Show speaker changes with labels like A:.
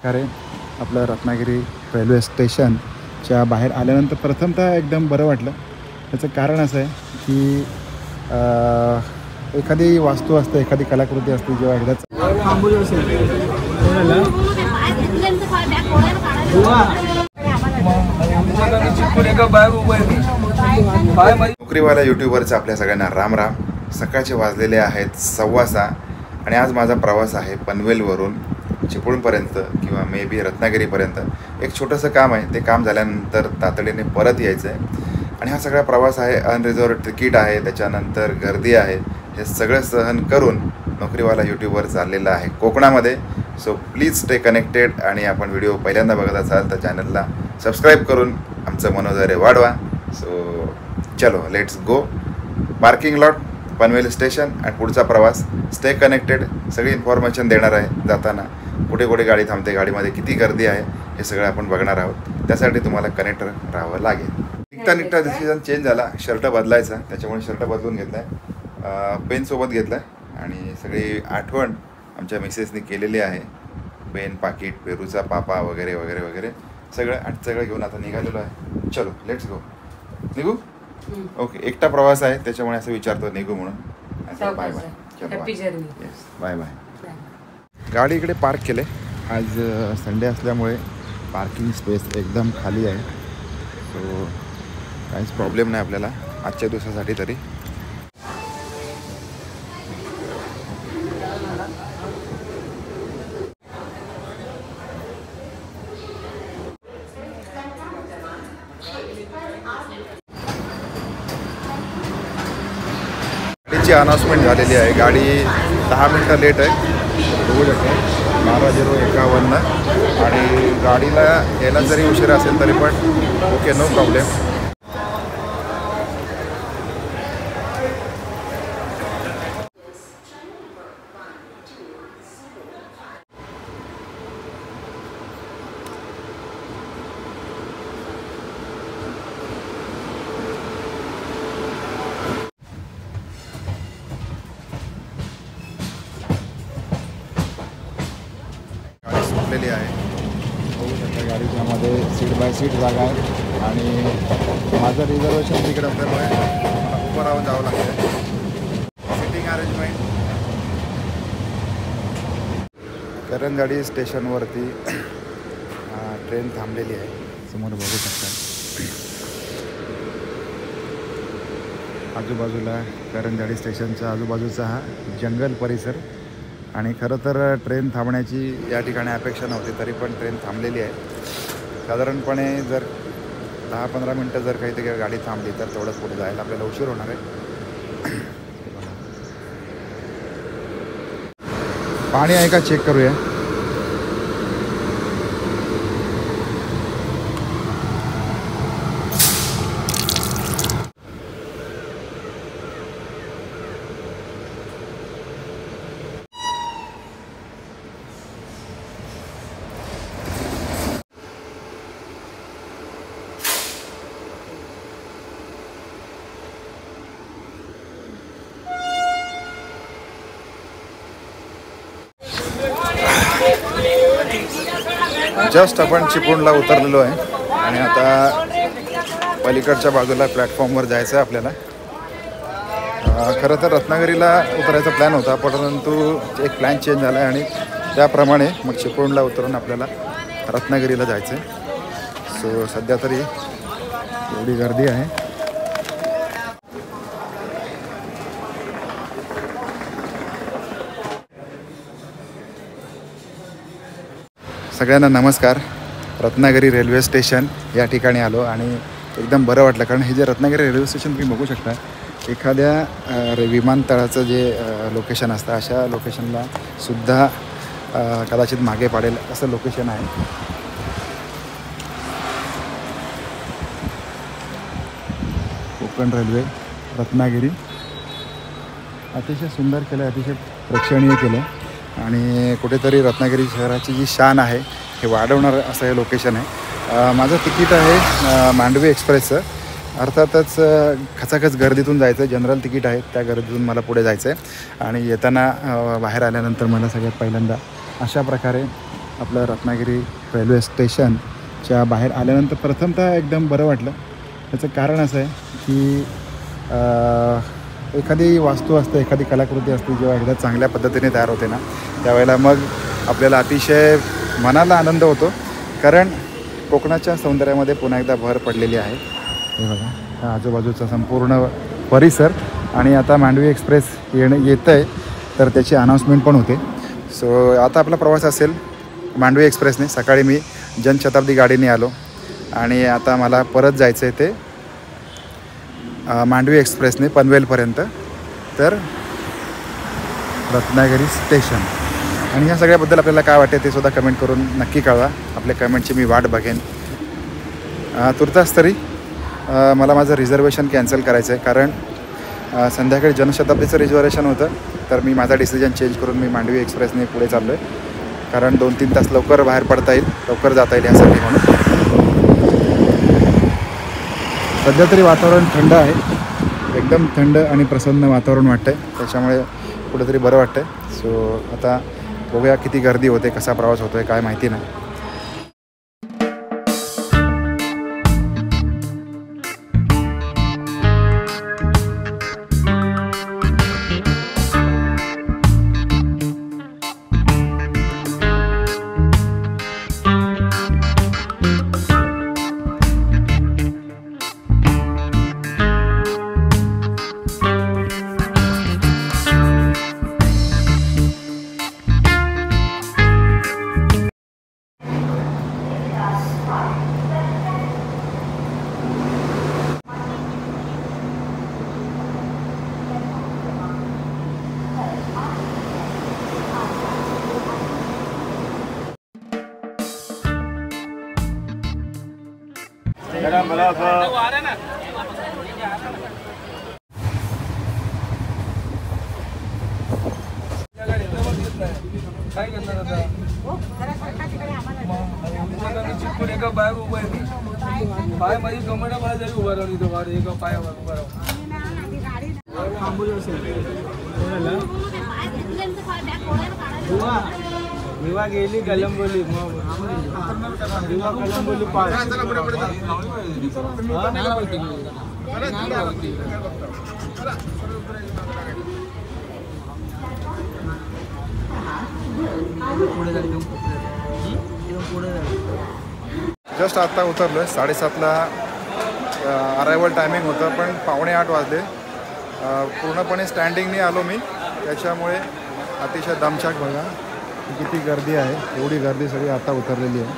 A: प्रकारे आपलं रत्नागिरी रेल्वे स्टेशनच्या बाहेर आल्यानंतर प्रथमतः एकदम बरं वाटलं. त्याचं कारण असं आहे की एखादी वास्तू असते, एखादी कलाकृती असते, जेव्हा एकदाच नोकरीवाला यूट्यूबरचं आपल्या सगळ्यांना राम राम. सकाळचे वाजलेले आहेत 6:15 आणि आज माझा प्रवास आहे पनवेलवरून चिपळूणपर्यंत किंवा मे बी रत्नागिरीपर्यंत. एक छोटंसं काम आहे, ते काम झाल्यानंतर तातडीने परत यायचं आहे. आणि हा सगळा प्रवास आहे, अनरिझर्व तिकीट आहे, त्याच्यानंतर गर्दी आहे, हे सगळं सहन करून नोकरीवाला यूट्यूबर चाललेला आहे कोकणामध्ये. सो प्लीज स्टे कनेक्टेड आणि आपण व्हिडिओ पहिल्यांदा बघत असाल तर चॅनलला सबस्क्राईब करून आमचं मनोधैर्य वाढवा. सो चलो let's go. Parking lot, Panvel station आणि पुढचा प्रवास. स्टे कनेक्टेड, सगळी इन्फॉर्मेशन देणार आहे जाताना. कुठे कुठे गाडी थांबते, गाडीमध्ये किती गर्दी आहे, हे सगळं आपण बघणार आहोत. त्यासाठी तुम्हाला कनेक्ट राहावं लागेल. निघता डिसिजन चेंज झाला, शर्ट बदलायचा, त्याच्यामुळे शर्ट बदलून घेतला आहे, पेनसोबत घेतला आहे आणि सगळी आठवण आमच्या मिसेसनी केलेली आहे. पेन, पाकिट, पेरूचा पापा वगैरे वगैरे वगैरे सगळं घेऊन आता निघालेलो आहे. चलो लेट्स गो. निघू? ओके. एकटा प्रवास आहे त्याच्यामुळे असं विचारतो निघू म्हणून. Bye bye. Yes bye bye. गाडी इकडे पार्क केले. आज संडे असल्यामुळे पार्किंग स्पेस एकदम खाली आहे. सो काहीच प्रॉब्लेम नाही आपल्याला आजच्या दिवसासाठी तरी. गाडीची अनाउन्समेंट झालेली आहे. गाडी 10 मिनटं लेट आहे, बघू शकता 12:51 आणि गाडीला यायला जरी उशीर असेल तरी पण ओके, नो प्रॉब्लेम. संपलेली आहे, बघू शकता. गाडीच्यामध्ये सीट बाय सीट जागा आहे आणि माझं रिझर्वेशन तिकडे असल्यामुळे मला उभं राहून जावं लागतं. Sitting arrangement. करंजाडी स्टेशनवरती ट्रेन थांबलेली आहे, समोर बघू शकता. आजूबाजूला करंजाडी स्टेशनच्या आजूबाजूचा हा जंगल परिसर. आणि खरं तर ट्रेन थांबण्याची या ठिकाणी अपेक्षा नव्हती, तरी पण ट्रेन थांबलेली आहे. साधारणपणे जर 10-15 मिनटं जर काही गाडी थांबली तर तेवढंच पुढे जायला आपल्याला उशीर होणार आहे. पाणी आहे का चेक करूया. जस्ट आपण चिपळूणला उतरलेलो आहे आणि आता पलीकडच्या बाजूला प्लॅटफॉर्मवर जायचं आहे आपल्याला. खरं तर रत्नागिरीला उतरायचा प्लॅन होता, परंतु एक प्लॅन चेंज झाला आहे आणि त्याप्रमाणे मग चिपळूणला उतरून आपल्याला रत्नागिरीला जायचं आहे. सो सध्या तरी एवढी गर्दी आहे. सगळ्यांना नमस्कार. रत्नागिरी रेल्वे स्टेशन या ठिकाणी आलो आणि एकदम बरं वाटलं, कारण हे जे रत्नागिरी रेल्वे स्टेशन तुम्ही बघू शकता, एखाद्या विमानतळाचं जे लोकेशन असतं अशा लोकेशनला सुद्धा कदाचित मागे पाडेल असं लोकेशन आहे. कोकण रेल्वे रत्नागिरी अतिशय सुंदर केलं आहे, अतिशय प्रेक्षणीय केलं आहे आणि कुठेतरी रत्नागिरी शहराची जी शान आहे हे वाढवणार असं हे लोकेशन आहे. माझं तिकीट आहे मांडवी एक्सप्रेसचं. अर्थातच खचाखच गर्दीतून जायचं आहे, जनरल तिकीट आहे, त्या गर्दीतून मला पुढे जायचं आहे. आणि येताना बाहेर आल्यानंतर मला सगळ्यात पहिल्यांदा अशा प्रकारे आपलं रत्नागिरी रेल्वे स्टेशनच्या बाहेर आल्यानंतर प्रथमतः एकदम बरं वाटलं. त्याचं कारण असं आहे की एखादी वास्तू असते, एखादी कलाकृती असते, जेव्हा एकदा चांगल्या पद्धतीने तयार होते ना, त्यावेळेला मग आपल्याला अतिशय मनाला आनंद होतो. कारण कोकणाच्या सौंदर्यामध्ये पुन्हा एकदा भर पडलेली आहे. हे बघा, हा आजूबाजूचा संपूर्ण परिसर. आणि आता मांडवी एक्सप्रेस येतं आहे, तर त्याची अनाऊन्समेंट पण होते. सो आता आपला प्रवास असेल मांडवी एक्सप्रेसने. सकाळी मी जनशताब्दी गाडीने आलो आणि आता मला परत जायचं आहे ते मांडवी एक्सप्रेसने पनवेलपर्यंत, तर रत्नागिरी स्टेशन. आणि ह्या सगळ्याबद्दल आपल्याला काय वाटते ते सुद्धा कमेंट करून नक्की कळवा. आपल्या कमेंटची मी वाट बघेन. तुर्तास तरी मला माझं रिझर्वेशन कॅन्सल करायचं आहे, कारण संध्याकाळी जनशताब्दीचं रिझर्वेशन होतं. तर मी माझा डिसिजन चेंज करून मी मांडवी एक्सप्रेसने पुढे चाललो आहे, कारण 2-3 तास लवकर बाहेर पडता येईल, लवकर जाता येईल यासाठी म्हणून. सध्या तरी वातावरण थंड आहे, एकदम थंड आणि प्रसन्न वातावरण वाटतं आहे, त्याच्यामुळे कुठेतरी बरं वाटतं आहे. सो आता बघूया किती गर्दी होते, कसा प्रवास होतो आहे काय माहिती नाही.
B: काय करणार आता? चिपकून एका पायावर उभं आहे. पाय माझी कमरा बाहेर जरी उभा राहून इथं वार एका पायावर उभा राहून विवा गेली कलंबोली, विवा कलंबोली पाय
A: जस्ट आता उतरलो आहे. 7:30ला अरायवल टायमिंग होतं, पण 7:45 वाजले. पूर्णपणे स्टँडिंगने आलो मी, त्याच्यामुळे अतिशय दमछाक. बघा किती गर्दी आहे, एवढी गर्दी सगळी आता उतरलेली आहे.